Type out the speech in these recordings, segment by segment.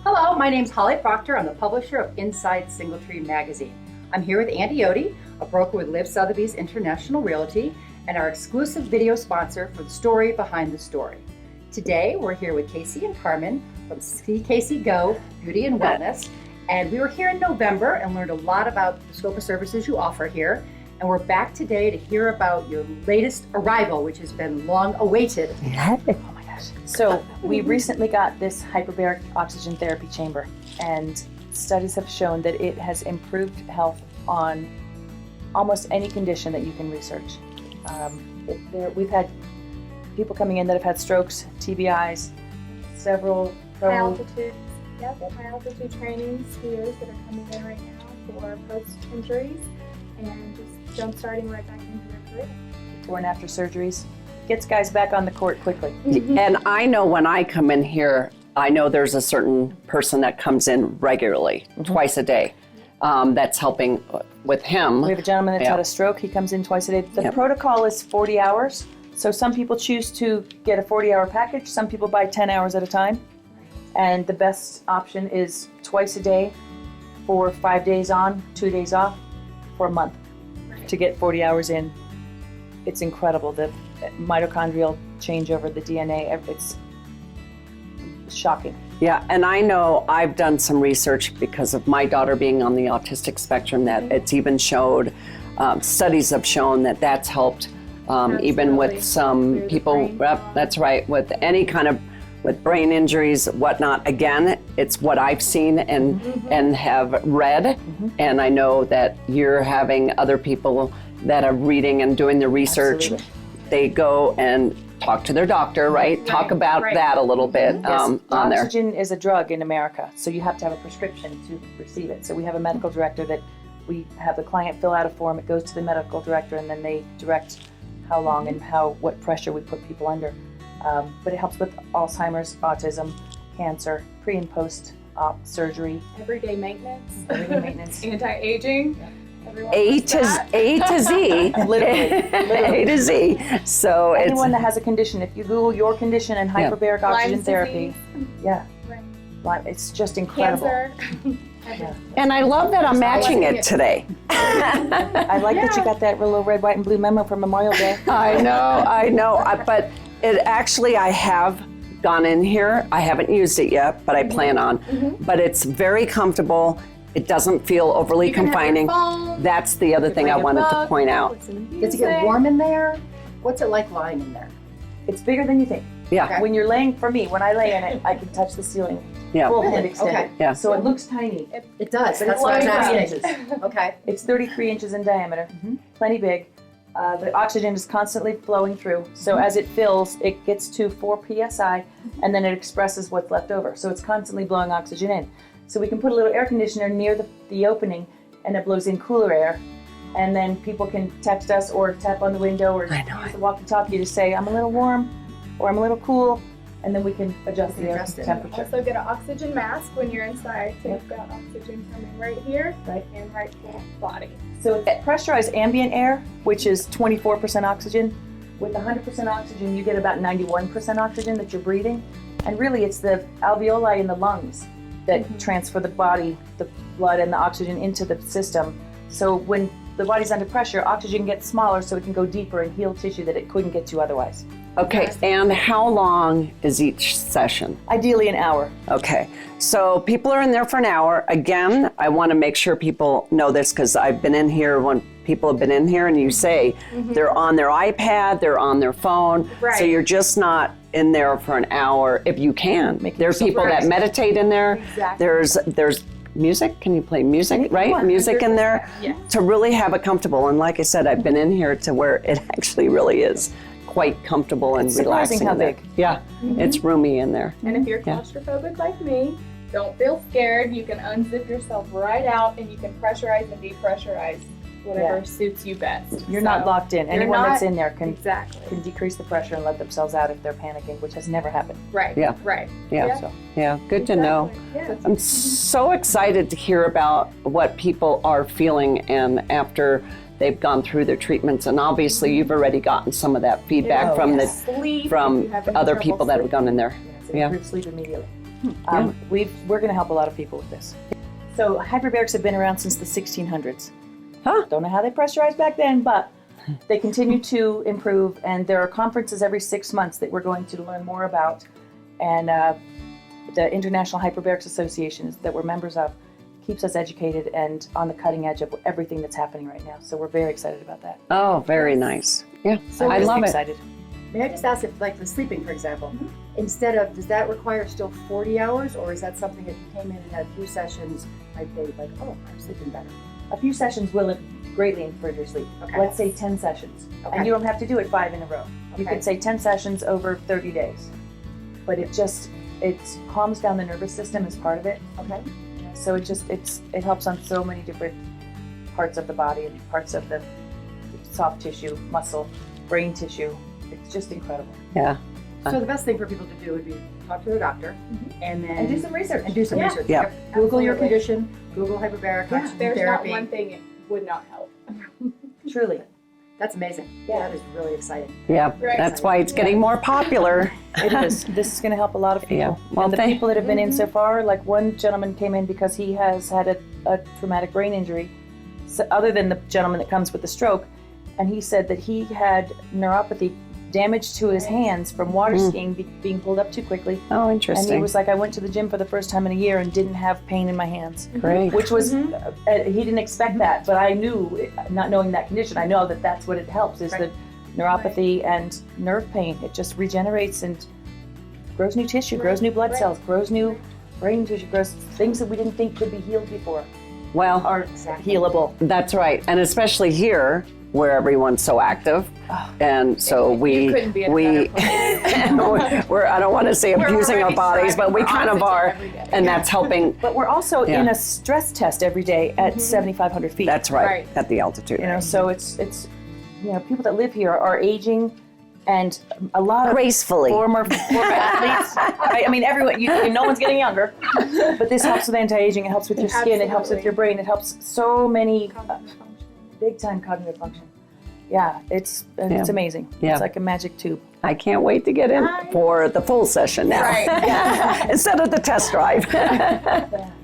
Hello, my name's Holly Proctor. I'm the publisher of Inside Singletree magazine. I'm here with Andie, a broker with Liv Sotheby's International Realty, and our exclusive video sponsor for the story behind the story. Today, we're here with Kacee and Carmen from CKaceeGo Beauty and Wellness, and we were here in November and learned a lot about the scope of services you offer here. And we're back today to hear about your latest arrival, which has been long awaited. Oh my gosh. So we recently got this Hyperbaric Oxygen Therapy Chamber, and studies have shown that it has improved health on almost any condition that you can research. We've had people coming in that have had strokes, TBIs, several high altitude training skiers that are coming in right now for post-injuries and just jump starting right back into their career. Before and after surgeries. Gets guys back on the court quickly. And I know when I come in here, I know there's a certain person that comes in regularly, twice a day, that's helping with him. We have a gentleman that's had a stroke. He comes in twice a day. The protocol is 40 hours. So some people choose to get a 40-hour package. Some people buy 10 hours at a time. And the best option is twice a day for 5 days on, 2 days off for a month to get 40 hours in. It's incredible. The mitochondrial changeover, the DNA, it's shocking. Yeah, and I know I've done some research because of my daughter being on the autistic spectrum that it's even showed, studies have shown that that's helped even with some people, that's right, with any kind of, with brain injuries, whatnot. Again, it's what I've seen and have read, and I know that you're having other people that are reading and doing the research. Absolutely. They go and talk to their doctor, right? Talk about that a little bit on there. Oxygen is a drug in America, so you have to have a prescription to receive it. So we have a medical director that we have the client fill out a form. It goes to the medical director, and then they direct how long and what pressure we put people under. But it helps with Alzheimer's, autism, cancer, pre and post surgery. Everyday maintenance. Maintenance. Anti-aging. A to Z. Literally. A to Z. So anyone it's that has a condition, if you Google your condition and hyperbaric oxygen Lyme's therapy, disease. It's just incredible. Cancer. and I love that I'm matching it today. I like that you got that little red, white, and blue memo for Memorial Day. I know. But it actually, I have gone in here. I haven't used it yet, but I plan on. But it's very comfortable. It doesn't feel overly confining. That's the other thing I wanted to point out. Does it get warm in there? What's it like lying in there? It's bigger than you think. Yeah. Okay. When you're laying, for me, when I lay in it, I can touch the ceiling. Yeah. Full hand extended. Okay. Yeah. So it looks tiny. It does. But That's it's what I was 33 asking. inches. Okay. It's 33 inches in diameter. Plenty big. The oxygen is constantly flowing through. So as it fills, it gets to 4 psi, and then it expresses what's left over. So it's constantly blowing oxygen in. So we can put a little air conditioner near the opening, and it blows in cooler air. And then people can text us or tap on the window or use the walkie-talkie to say, I'm a little warm or I'm a little cool, and then we can adjust the air temperature. Also get an oxygen mask when you're inside, so you've got oxygen coming right here and right to the body. So it's pressurized ambient air, which is 24% oxygen. With 100% oxygen, you get about 91% oxygen that you're breathing. And really, it's the alveoli in the lungs that transfer the body, the blood and the oxygen into the system. So when the body's under pressure, oxygen gets smaller so it can go deeper and heal tissue that it couldn't get to otherwise. Okay, and how long is each session? Ideally an hour. Okay, so people are in there for an hour. Again, I want to make sure people know this because I've been in here when people have been in here and you say they're on their iPad, they're on their phone, so you're just not in there for an hour if you can. There are people that meditate in there. Exactly. There's music. Can you play music, right? Music in there to really have it comfortable. And like I said, I've been in here to where it actually really is quite comfortable and relaxing. Surprising how big. Yeah, it's roomy in there. And if you're claustrophobic like me, don't feel scared. You can unzip yourself right out and you can pressurize and depressurize whatever suits you best. You're not locked in. Anyone that's in there can decrease the pressure and let themselves out if they're panicking, which has never happened. Right. Yeah. Right. Yeah. So. Yeah. Good to know. Yeah. I'm so excited to hear about what people are feeling and after they've gone through their treatments. And obviously, you've already gotten some of that feedback from Sleep, from if you have any other trouble people that have gone in there. Yes, it improves sleep immediately. We're going to help a lot of people with this. So hyperbarics have been around since the 1600s. Huh. Don't know how they pressurized back then, but they continue to improve, and there are conferences every 6 months that we're going to learn more about. And the International Hyperbarics Association that we're members of keeps us educated and on the cutting edge of everything that's happening right now. So we're very excited about that. Oh, very nice. Yeah, So I love it. excited. May I just ask if, like the sleeping, for example, instead of, does that require still 40 hours, or is that something that you came in and had a few sessions, like they like, oh, I'm sleeping better? A few sessions will greatly improve your sleep. Okay. Let's say 10 sessions. Okay. And you don't have to do it 5 in a row. You Okay. could say 10 sessions over 30 days. But it calms down the nervous system as part of it. Okay. So it helps on so many different parts of the body and parts of the soft tissue, muscle, brain tissue. It's just incredible. Yeah. So the best thing for people to do would be talk to their doctor, and then And do some research. and do some Yeah. research. Yeah. Yep. Google your Absolutely. condition. Google hyperbaric oxygen There's therapy. not one thing it would not help. Truly. That's amazing. Yeah. That is really exciting. Yeah, Right. that's why it's getting more popular. It is. This is going to help a lot of people. Yeah. Well, and the people that have been in so far, like one gentleman came in because he has had a traumatic brain injury, so other than the gentleman that comes with the stroke, and he said that he had neuropathy, damage to his hands from water skiing, being pulled up too quickly. Oh, And interesting. he was like, I went to the gym for the first time in a year and didn't have pain in my hands. Great. Which was, he didn't expect that, but I knew, not knowing that condition, I know that that's what it helps, is Right. the neuropathy and nerve pain. It just regenerates and grows new tissue, grows new blood cells, grows new brain tissue, grows things that we didn't think could be healed before Well, are Exactly. healable. that's right. And especially here, where everyone's so active. And so we, couldn't be in a we, better we're, I don't want to say abusing our already bodies, but we striving kind for of are. oxygen every day. And that's helping. But we're also Yeah. in a stress test every day at 7,500 feet. That's right, Right. at the altitude. You know, so it's people that live here are aging, and a lot of Gracefully. former athletes. I mean, everyone. No one's getting younger, but this helps with anti-aging. It helps with your skin. It helps with Absolutely. your brain. It helps so many Cognitive function. big time cognitive function. Yeah, it's Yeah. amazing. Yeah. It's like a magic tube. I can't wait to get in for the full session now. Right. Instead of the test drive.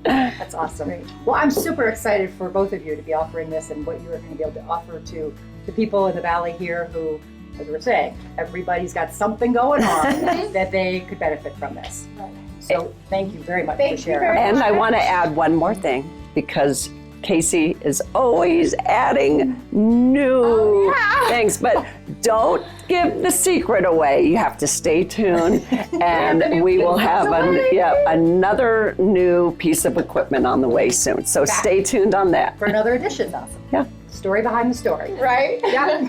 That's awesome. Well, I'm super excited for both of you to be offering this and what you are going to be able to offer to the people in the Valley here who, as we were saying, everybody's got something going on that they could benefit from this. Right. So thank you very much Thank for you sharing. very much. And I want to add one more thing, because Kacee is always adding new things, but don't give the secret away. You have to stay tuned, and we will have another new piece of equipment on the way soon. So stay tuned on that. For another edition. Yeah. Story behind the story. Right? Yeah.